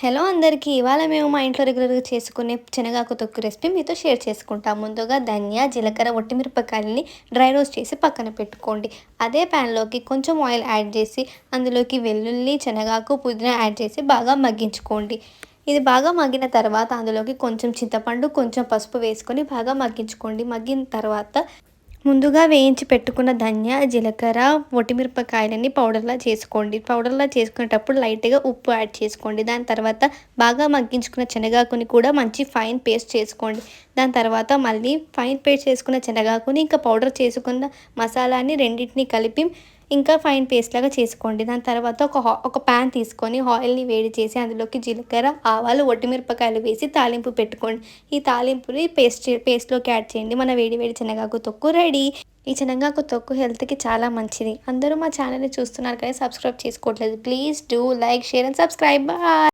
Hello అందరికీ! ఇవాళ మేము మా ఇంట్లో రెగ్యులర్‌గా చేసుకునే శనగాకు తొక్కు రెసిపీ మీతో షేర్ చేసుకుంటాం. ముందుగా ధనియా, జీలకర్ర, ఒట్టిమిరపకాయలని డ్రై రోస్ట్ చేసి పక్కన పెట్టుకోండి. అదే ప్యాన్‌లోకి కొంచెం ఆయిల్ యాడ్ చేసి, అందులోకి వెల్లుల్లి, శనగాకు, పుదీనా యాడ్ చేసి బాగా మగ్గించుకోండి. ఇది బాగా మగ్గిన తర్వాత అందులోకి కొంచెం చింతపండు, కొంచెం పసుపు వేసుకొని బాగా మగ్గించుకోండి. మగ్గిన తర్వాత ముందుగా వేయించి పెట్టుకున్న ధనియా, జీలకర్ర, ఒట్టిమిరపకాయలని పౌడర్‌లా చేసుకోండి. పౌడర్‌లా చేసుకునేటప్పుడు లైట్‌గా ఉప్పు యాడ్ చేసుకోండి. దాని తర్వాత బాగా మగ్గించుకున్న శనగాకుని కూడా మంచి ఫైన్ పేస్ట్ చేసుకోండి. దాని తర్వాత మళ్ళీ ఫైన్ పేస్ట్ చేసుకున్న శనగాకుని ఇంకా పౌడర్ చేసుకున్న మసాలాని రెండిటిని కలిపి ఇంకా ఫైన్ పేస్ట్ లాగా చేసుకోండి. దాని తర్వాత ఒక ప్యాన్ తీసుకొని ఆయిల్‌ని వేడి చేసి అందులోకి జీలకర్ర, ఆవాలు, ఒట్టిమిరపకాయలు వేసి తాలింపు పెట్టుకోండి. ఈ తాలింపుని పేస్ట్‌లోకి యాడ్ చేయండి. మన వేడి వేడి శనగాకు తొక్కు రెడీ. ఈ శనగాకు తొక్కు హెల్త్‌కి చాలా మంచిది. అందరూ మా ఛానల్‌ని చూస్తున్నారు కానీ సబ్స్క్రైబ్ చేసుకోవట్లేదు. Please do like, share and subscribe. Bye.